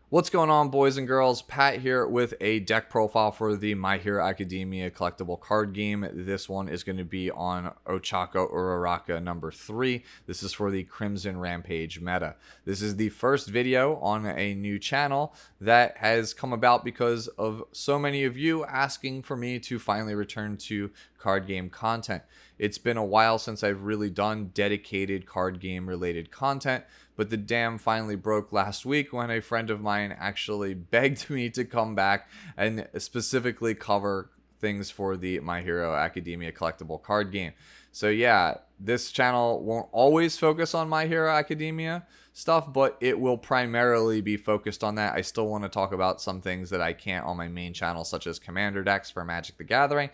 What's going on, boys and girls? Pat here with a deck profile for the My Hero Academia collectible card game. This one is going to be on Ochako Uraraka number 3. This is for the Crimson Rampage meta. This is the first video on a new channel that has come about because of so many of you asking for me to finally return to card game content. It's been a while since I've really done dedicated card game related content, but the dam finally broke last week when a friend of mine actually begged me to come back and specifically cover things for the My Hero Academia collectible card game. So yeah, this channel won't always focus on My Hero Academia stuff, but it will primarily be focused on that. I still want to talk about some things that I can't on my main channel, such as Commander decks for Magic the Gathering.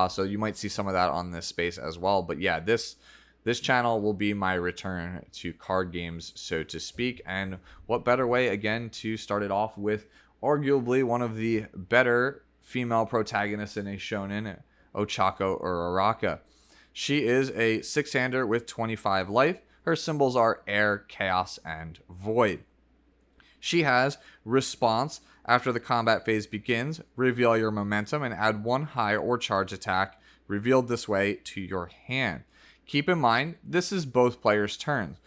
So you might see some of that on this space as well. But yeah, this channel will be my return to card games, so to speak. And what better way, again, to start it off with arguably one of the better female protagonists in a shonen, Ochako Uraraka. She is a 6-hander with 25 life. Her symbols are air, chaos, and void. She has response. After the combat phase begins, reveal your momentum and add one high or charge attack revealed this way to your hand. Keep in mind, this is both players' turns,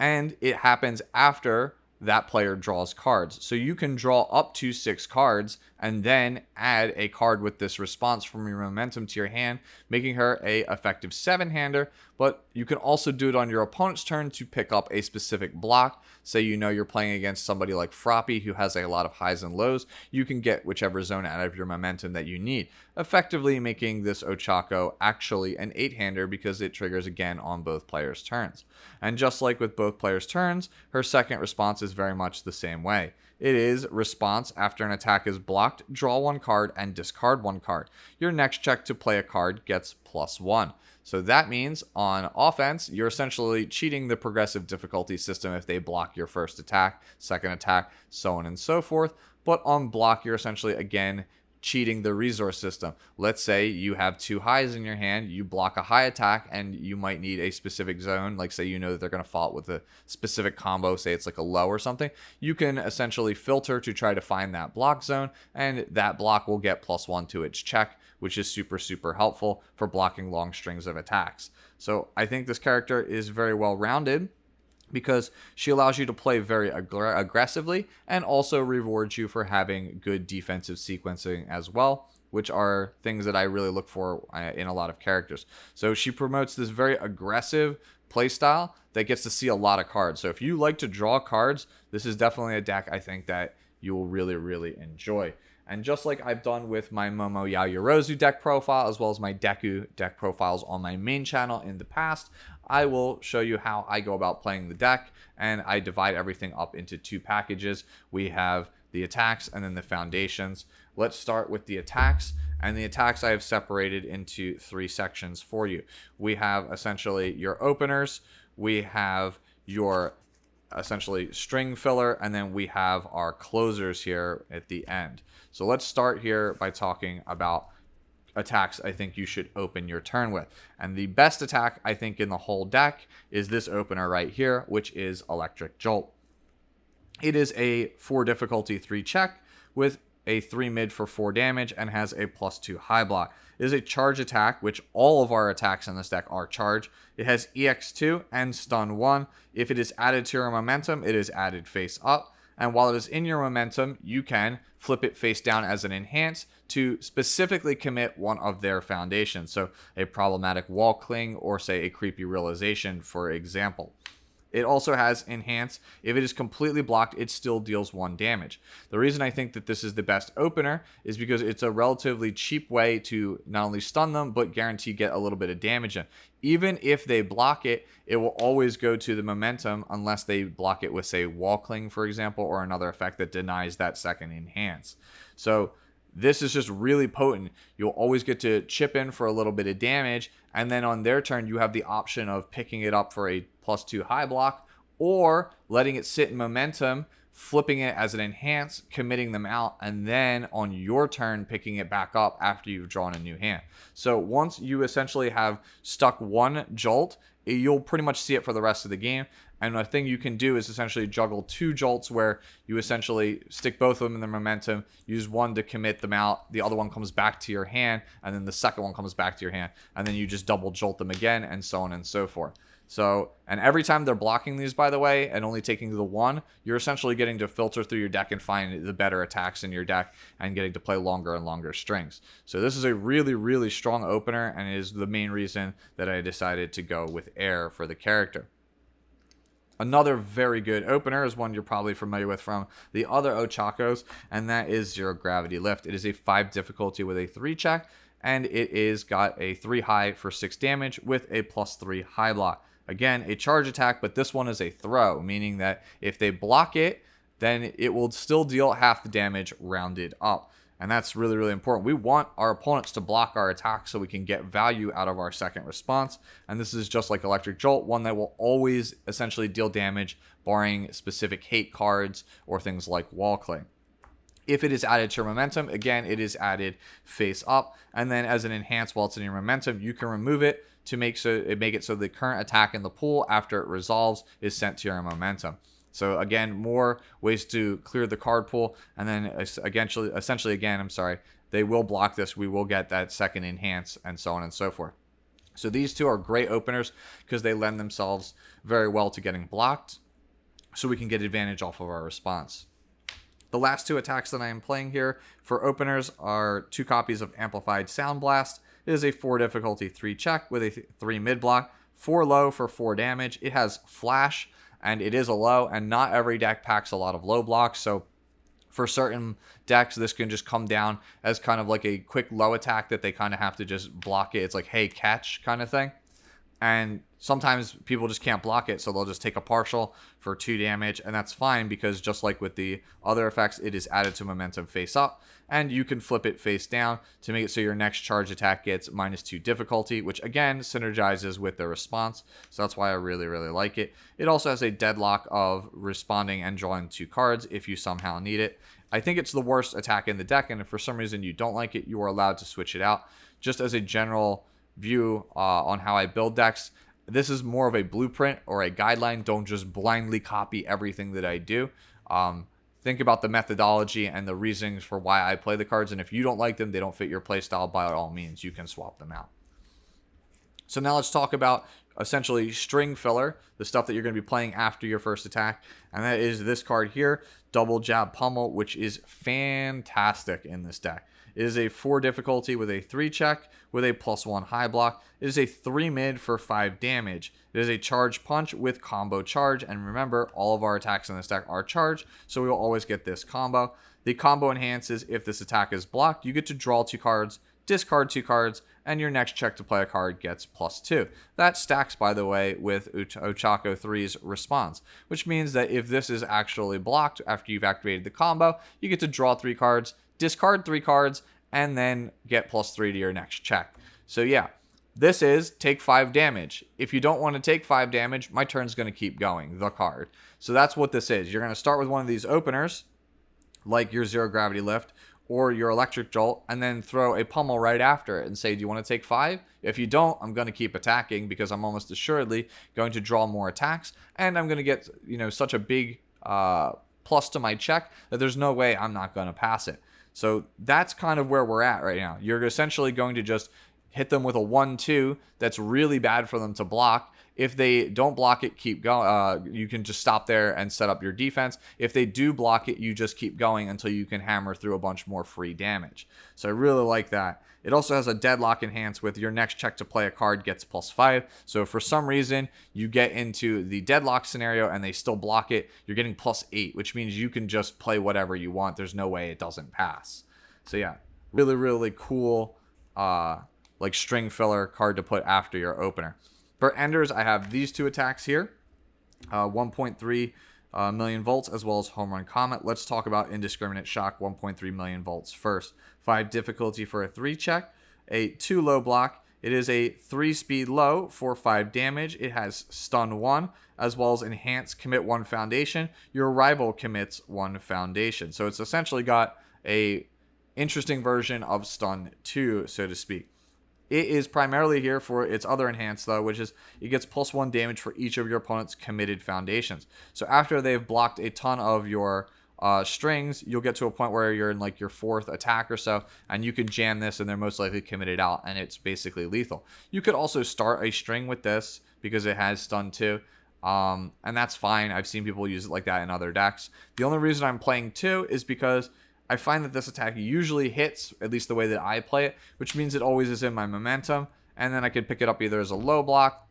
and it happens after that player draws cards. So you can draw up to 6 cards and then add a card with this response from your momentum to your hand, making her a effective 7-hander. But you can also do it on your opponent's turn to pick up a specific block. Say you know you're playing against somebody like Froppy who has a lot of highs and lows. You can get whichever zone out of your momentum that you need, effectively making this Ochako actually an 8-hander because it triggers again on both players' turns. And just like with both players' turns, her second response is very much the same way. It is response after an attack is blocked, draw 1 card and discard 1 card. Your next check to play a card gets +1. So that means on offense, you're essentially cheating the progressive difficulty system if they block your first attack, second attack, so on and so forth. But on block, you're essentially, again, cheating the resource system. Let's say you have 2 highs in your hand, you block a high attack, and you might need a specific zone, like say you know that they're going to follow it with a specific combo, say it's like a low or something. You can essentially filter to try to find that block zone, and that block will get +1 to its check, which is super helpful for blocking long strings of attacks. So I think this character is very well rounded, because she allows you to play very aggressively and also rewards you for having good defensive sequencing as well, which are things that I really look for in a lot of characters. So she promotes this very aggressive playstyle that gets to see a lot of cards. So if you like to draw cards, this is definitely a deck I think that you will really enjoy. And just like I've done with my Momo Yayorozu deck profile, as well as my Deku deck profiles on my main channel in the past, I will show you how I go about playing the deck, and I divide everything up into 2 packages. We have the attacks and then the foundations. Let's start with the attacks, and the attacks I have separated into 3 sections for you. We have essentially your openers, we have your essentially string filler, and then we have our closers here at the end. So let's start here by talking about attacks I think you should open your turn with. And the best attack I think in the whole deck is this opener right here, which is Electric Jolt. It is a 4 difficulty 3 check with a 3 mid for 4 damage and has a +2 high block. It is a charge attack, which all of our attacks in this deck are charge. It has EX2 and stun 1. If it is added to your momentum, it is added face up. And while it is in your momentum, you can flip it face down as an enhance to specifically commit one of their foundations. So a problematic wall cling or say a creepy realization, for example. It also has enhance. If it is completely blocked, it still deals 1 damage. The reason I think that this is the best opener is because it's a relatively cheap way to not only stun them, but guarantee get a little bit of damage in. Even if they block it, it will always go to the momentum unless they block it with, say, wall cling, for example, or another effect that denies that second enhance. So this is just really potent. You'll always get to chip in for a little bit of damage, and then on their turn, you have the option of picking it up for a +2 high block, or letting it sit in momentum, flipping it as an enhance, committing them out, and then on your turn, picking it back up after you've drawn a new hand. So once you essentially have stuck 1 jolt, you'll pretty much see it for the rest of the game. And a thing you can do is essentially juggle 2 jolts where you essentially stick both of them in the momentum, use one to commit them out, the other one comes back to your hand, and then the second one comes back to your hand, and then you just double jolt them again, and so on and so forth. So, and every time they're blocking these, by the way, and only taking the one, you're essentially getting to filter through your deck and find the better attacks in your deck and getting to play longer and longer strings. So this is a really, really strong opener, and it is the main reason that I decided to go with air for the character. Another very good opener is one you're probably familiar with from the other Ochakos, and that is Zero Gravity Lift. It is a 5 difficulty with a 3 check, and it is got a 3 high for 6 damage with a +3 high block. Again, a charge attack, but this one is a throw, meaning that if they block it, then it will still deal half the damage rounded up. And that's really, really important. We want our opponents to block our attacks so we can get value out of our second response. And this is just like Electric Jolt, one that will always essentially deal damage, barring specific hate cards or things like Wall Cling. If it is added to your momentum, again, it is added face up. And then as an enhance while it's in your momentum, you can remove it to make it so the current attack in the pool after it resolves is sent to your momentum. So again, more ways to clear the card pool, and then essentially again, they will block this. We will get that second enhance, and so on and so forth. So these two are great openers because they lend themselves very well to getting blocked, so we can get advantage off of our response. The last 2 attacks that I am playing here for openers are 2 copies of Amplified Sound Blast. It is a 4 difficulty 3 check with a 3 mid block, 4 low for 4 damage. It has flash, and it is a low, and not every deck packs a lot of low blocks, so for certain decks, this can just come down as kind of like a quick low attack that they kind of have to just block it. It's like, hey, catch kind of thing. And sometimes people just can't block it, so they'll just take a partial for 2 damage, and that's fine because just like with the other effects, it is added to momentum face up, and you can flip it face down to make it so your next charge attack gets -2 difficulty, which again synergizes with the response, so that's why I really, really like it. It also has a deadlock of responding and drawing 2 cards if you somehow need it. I think it's the worst attack in the deck, and if for some reason you don't like it, you are allowed to switch it out. Just as a general view on how I build decks, this is more of a blueprint or a guideline. Don't just blindly copy everything that I do. Think about the methodology and the reasons for why I play the cards, and if you don't like them, they don't fit your playstyle, by all means, you can swap them out. So now let's talk about essentially string filler, the stuff that you're going to be playing after your first attack, and that is this card here, Double Jab Pummel, which is fantastic in this deck. It is a 4 difficulty with a 3 check with a +1 high block. It is a 3 mid for 5 damage. It is a charge punch with combo charge, and remember, all of our attacks in this deck are charged, so we will always get this combo. The combo enhances if this attack is blocked. You get to draw 2 cards, discard 2 cards, and your next check to play a card gets +2. That stacks, by the way, with Ochako 3's response, which means that if this is actually blocked after you've activated the combo, you get to draw 3 cards, discard 3 cards, and then get +3 to your next check. So yeah, this is take 5 damage. If you don't want to take 5 damage, my turn's going to keep going, the card. So that's what this is. You're going to start with one of these openers, like your Zero Gravity Lift, or your Electric Jolt, and then throw a pummel right after it and say, do you want to take 5? If you don't, I'm going to keep attacking because I'm almost assuredly going to draw more attacks, and I'm going to get, such a big plus to my check that there's no way I'm not going to pass it. So that's kind of where we're at right now. You're essentially going to just hit them with a 1-2 that's really bad for them to block. If they don't block it, keep going. You can just stop there and set up your defense. If they do block it, you just keep going until you can hammer through a bunch more free damage. So I really like that. It also has a deadlock enhance with your next check to play a card gets +5. So if for some reason you get into the deadlock scenario and they still block it, you're getting +8, which means you can just play whatever you want. There's no way it doesn't pass. So yeah, really, really cool like string filler card to put after your opener. For enders, I have these 2 attacks here, 1.3 million volts, as well as Home Run Comet. Let's talk about Indiscriminate Shock, 1.3 million volts first. 5 difficulty for a 3 check, a 2 low block. It is a 3 speed low for 5 damage. It has stun 1, as well as enhance commit 1 foundation. Your rival commits 1 foundation. So it's essentially got a interesting version of stun 2, so to speak. It is primarily here for its other enhance, though, which is it gets +1 damage for each of your opponent's committed foundations. So after they've blocked a ton of your strings, you'll get to a point where you're in like your 4th attack or so, and you can jam this, and they're most likely committed out, and it's basically lethal. You could also start a string with this because it has stun too. And that's fine. I've seen people use it like that in other decks. The only reason I'm playing 2 is because I find that this attack usually hits, at least the way that I play it, which means it always is in my momentum, and then I can pick it up either as a low block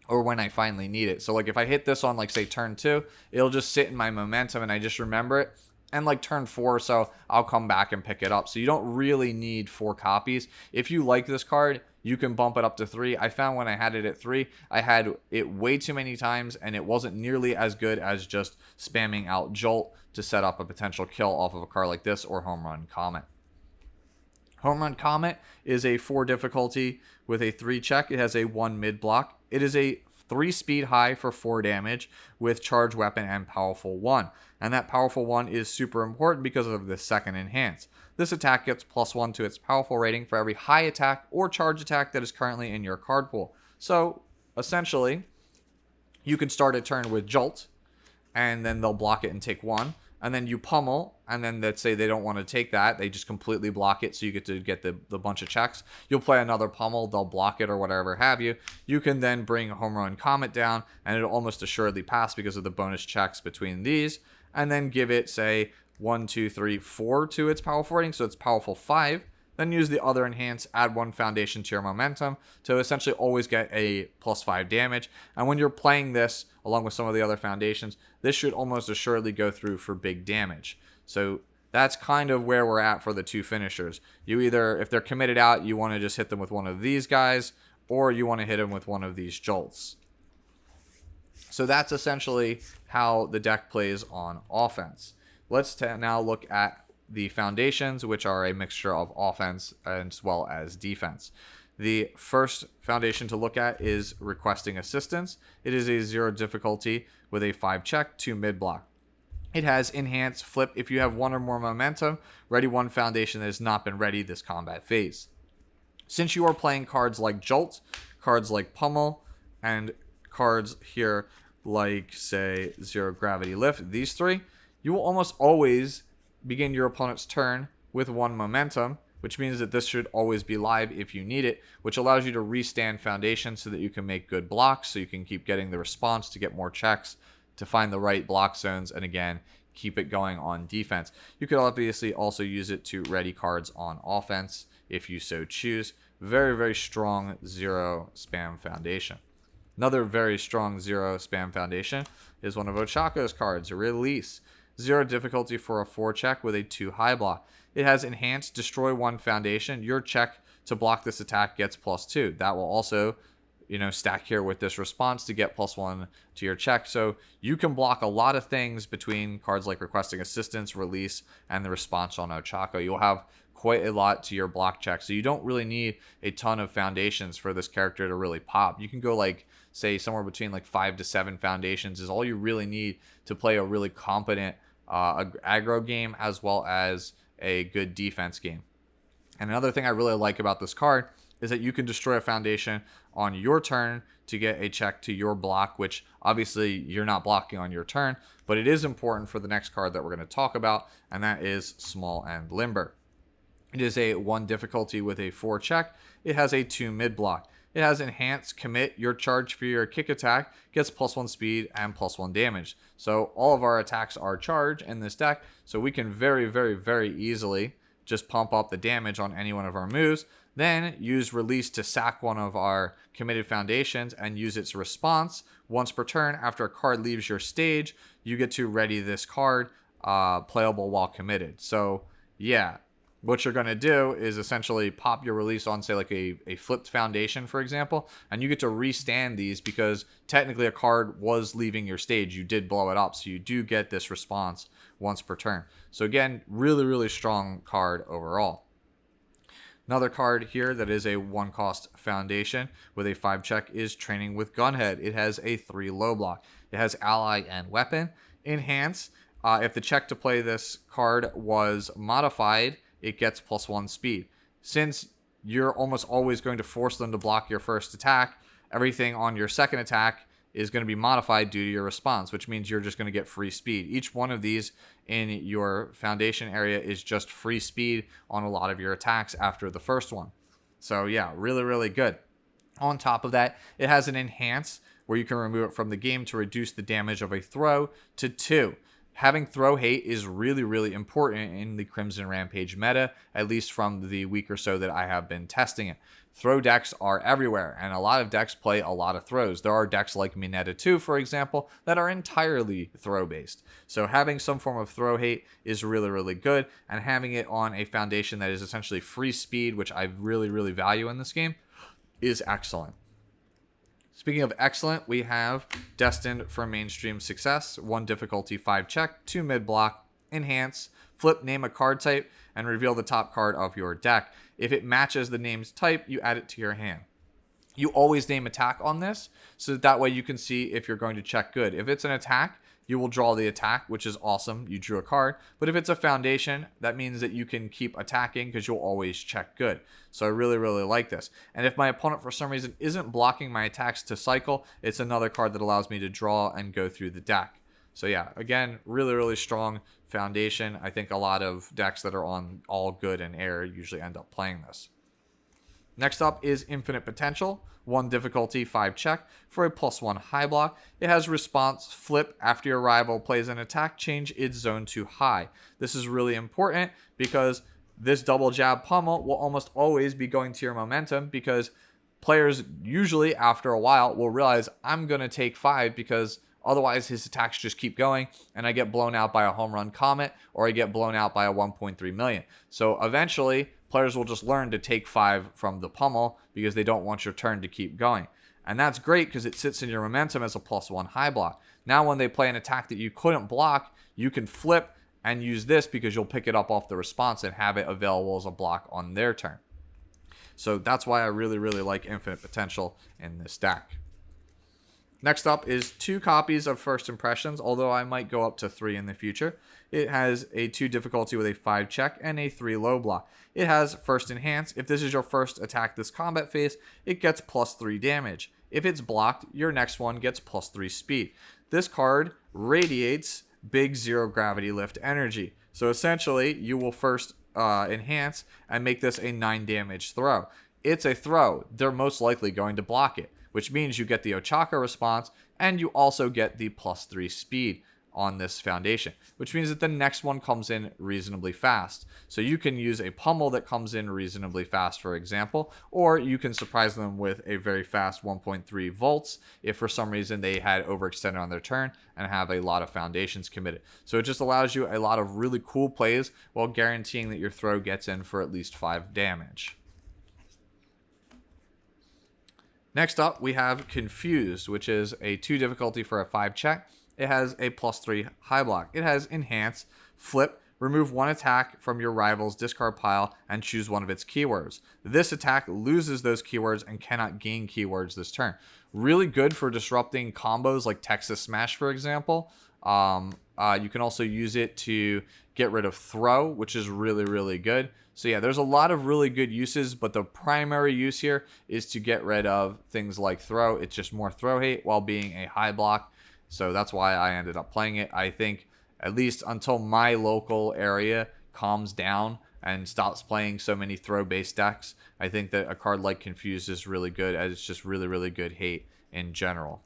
or when I finally need it. So like if I hit this on like say turn 2, it'll just sit in my momentum and I just remember it. And like turn 4 or so, I'll come back and pick it up. So you don't really need 4 copies. If you like this card, you can bump it up to 3. I found when I had it at 3, I had it way too many times, and it wasn't nearly as good as just spamming out Jolt to set up a potential kill off of a card like this or Home Run Comet. Home Run Comet is a 4 difficulty with a 3 check. It has a 1 mid block. It is a 3 speed high for 4 damage with charge weapon and powerful 1. And that powerful 1 is super important because of the second enhance. This attack gets +1 to its powerful rating for every high attack or charge attack that is currently in your card pool. So essentially, you can start a turn with Jolt, and then they'll block it and take 1. And then you pummel, and then let's say they don't want to take that. They just completely block it, so you get to get the bunch of checks. You'll play another pummel, they'll block it or whatever have you. You can then bring Home Run Comet down, and it'll almost assuredly pass because of the bonus checks between these. And then give it, say, 1, 2, 3, 4 to its powerful rating, so it's powerful 5. Then use the other enhance, add 1 foundation to your momentum to essentially always get a +5 damage. And when you're playing this, along with some of the other foundations, this should almost assuredly go through for big damage. So that's kind of where we're at for the 2 finishers. You either, if they're committed out, you want to just hit them with one of these guys, or you want to hit them with one of these Jolts. So that's essentially how the deck plays on offense. Let's now look at the foundations, which are a mixture of offense as well as defense. The first foundation to look at is Requesting Assistance. It is a 0 difficulty with a 5 check, 2 mid block. It has Enhance, Flip if you have 1 or more momentum, ready 1 foundation that has not been ready this combat phase. Since you are playing cards like Jolt, cards like Pummel, and cards here like, say, Zero Gravity Lift, these 3, you will almost always begin your opponent's turn with 1 momentum, which means that this should always be live if you need it, which allows you to restand foundation so that you can make good blocks, so you can keep getting the response to get more checks, to find the right block zones, and again, keep it going on defense. You could obviously also use it to ready cards on offense if you so choose. Very, very strong 0 spam foundation. Another very strong 0 spam foundation is one of Ochako's cards, Release. 0 difficulty for a 4 check with a 2 high block. It has Enhanced, destroy 1 foundation. Your check to block this attack gets +2. That will also, stack here with this response to get +1 to your check. So you can block a lot of things between cards like Requesting Assistance, Release, and the response on Ochako. You'll have quite a lot to your block check. So you don't really need a ton of foundations for this character to really pop. You can go like, say, somewhere between like 5 to 7 foundations is all you really need to play a really competent aggro game as well as a good defense game. And another thing I really like about this card is that you can destroy a foundation on your turn to get a check to your block, which obviously you're not blocking on your turn, but it is important for the next card that we're going to talk about, and that is Small and Limber. It is a 1 difficulty with a 4 check. It has a 2 mid block. It has Enhance, Commit, your charge for your kick attack gets +1 speed and +1 damage. So all of our attacks are charge in this deck, so we can very, very, very easily just pump up the damage on any one of our moves, then use Release to sack one of our committed foundations and use its response. Once per turn, after a card leaves your stage, you get to ready this card playable while committed. So yeah, what you're going to do is essentially pop your Release on, say, like a flipped foundation, for example, and you get to restand these because technically a card was leaving your stage. You did blow it up, so you do get this response once per turn. So again, really, really strong card overall. Another card here that is a 1 cost foundation with a 5 check is Training with Gunhead. It has a 3 low block. It has Ally and Weapon. Enhance, if the check to play this card was modified, it gets +1 speed. Since you're almost always going to force them to block your first attack. Everything on your second attack is going to be modified due to your response, which means you're just going to get free speed. Each one of these in your foundation area is just free speed on a lot of your attacks after the first one. So yeah, really, really good. On top of that, it has an enhance where you can remove it from the game to reduce the damage of a throw to 2. Having throw hate is really, really important in the Crimson Rampage meta, at least from the week or so that I have been testing it. Throw decks are everywhere, and a lot of decks play a lot of throws. There are decks like Mineta 2, for example, that are entirely throw-based. So having some form of throw hate is really, really good, and having it on a foundation that is essentially free speed, which I really, really value in this game, is excellent. Speaking of excellent, we have Destined for Mainstream Success, 1 difficulty 5 check, 2 mid block, enhance, flip, name a card type, and reveal the top card of your deck. If it matches the name's type, you add it to your hand. You always name attack on this, so that way you can see if you're going to check good. If it's an attack, you will draw the attack, which is awesome. You drew a card. But if it's a foundation, that means that you can keep attacking because you'll always check good. So I really, really like this. And if my opponent for some reason isn't blocking my attacks to cycle, it's another card that allows me to draw and go through the deck. So yeah, again, really, really strong foundation. I think a lot of decks that are on all good and air usually end up playing this. Next up is Infinite Potential, 1 difficulty 5 check for a +1 high block. It has response flip after your rival plays an attack, change its zone to high. This is really important because this double jab pummel will almost always be going to your momentum, because players usually after a while will realize I'm going to take 5 because otherwise his attacks just keep going and I get blown out by a home run comet or I get blown out by a 1.3 million. So eventually players will just learn to take 5 from the pummel because they don't want your turn to keep going. And that's great because it sits in your momentum as a +1 high block. Now when they play an attack that you couldn't block, you can flip and use this because you'll pick it up off the response and have it available as a block on their turn. So that's why I really, really like Infinite Potential in this deck. Next up is 2 copies of First Impressions, although I might go up to 3 in the future. It has a 2 difficulty with a 5 check and a 3 low block. It has First Enhance. If this is your first attack this combat phase, it gets +3 damage. If it's blocked, your next one gets +3 speed. This card radiates big 0 gravity lift energy. So essentially, you will first enhance and make this a 9 damage throw. It's a throw. They're most likely going to block it, which means you get the Ochako response and you also get the +3 speed on this foundation, which means that the next one comes in reasonably fast. So you can use a pummel that comes in reasonably fast, for example, or you can surprise them with a very fast 1.3 volts if for some reason they had overextended on their turn and have a lot of foundations committed. So it just allows you a lot of really cool plays while guaranteeing that your throw gets in for at least 5 damage. Next up, we have Confused, which is a 2 difficulty for a 5 check. It has a +3 high block. It has Enhance, Flip, remove 1 attack from your rival's discard pile and choose one of its keywords. This attack loses those keywords and cannot gain keywords this turn. Really good for disrupting combos like Texas Smash, for example. You can also use it to get rid of Throw, which is really, really good. So yeah, there's a lot of really good uses, but the primary use here is to get rid of things like Throw. It's just more throw hate while being a high block. So that's why I ended up playing it. I think at least until my local area calms down and stops playing so many throw-based decks, I think that a card like Confused is really good, as it's just really, really good hate in general.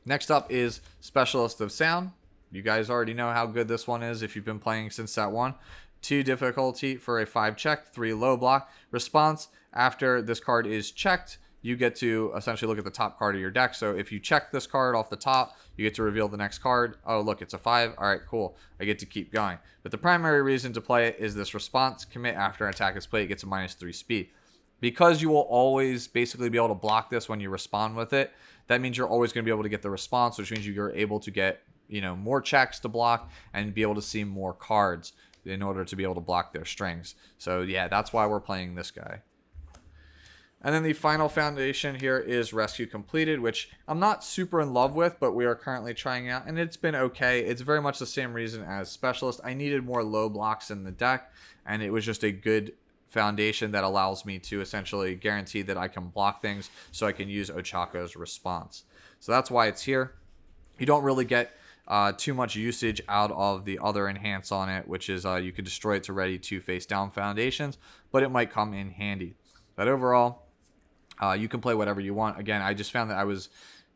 Next up is Specialist of Sound. You guys already know how good this one is if you've been playing since set 1. 2 difficulty for a 5 check, 3 low block. Response, after this card is checked, you get to essentially look at the top card of your deck. So if you check this card off the top, you get to reveal the next card. Oh, look, it's a 5. All right, cool. I get to keep going. But the primary reason to play it is this response. Commit after an attack is played, it gets a -3 speed. Because you will always basically be able to block this when you respond with it, that means you're always going to be able to get the response, which means you're able to get, more checks to block and be able to see more cards in order to be able to block their strings. So yeah, that's why we're playing this guy. And then the final foundation here is Rescue Completed, which I'm not super in love with, but we are currently trying out, and it's been okay. It's very much the same reason as Specialist. I needed more low blocks in the deck, and it was just a good foundation that allows me to essentially guarantee that I can block things, so I can use Ochako's response. So that's why it's here. You don't really get too much usage out of the other enhance on it, which is you can destroy it to ready to face down foundations, but it might come in handy. But overall, you can play whatever you want. Again, I just found that I was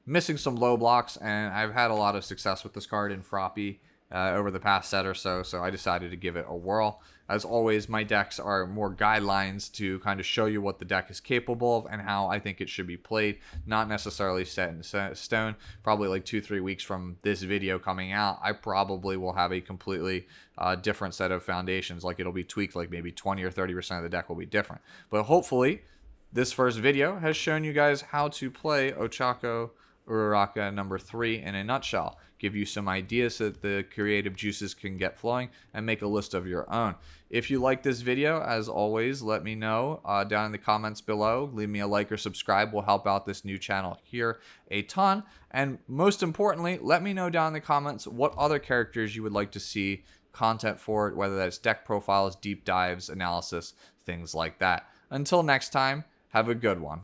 missing some low blocks, and I've had a lot of success with this card in Froppy over the past set or so, so I decided to give it a whirl. As always, my decks are more guidelines to kind of show you what the deck is capable of and how I think it should be played, not necessarily set in stone. Probably like 2-3 weeks from this video coming out, I probably will have a completely different set of foundations. Like, it'll be tweaked, like maybe 20 or 30% of the deck will be different. But hopefully, this first video has shown you guys how to play Ochako Uraraka number 3 in a nutshell. Give you some ideas so that the creative juices can get flowing, and make a list of your own. If you like this video, as always, let me know down in the comments below. Leave me a like or subscribe. Will help out this new channel here a ton. And most importantly, let me know down in the comments what other characters you would like to see content for, whether that's deck profiles, deep dives, analysis, things like that. Until next time, have a good one.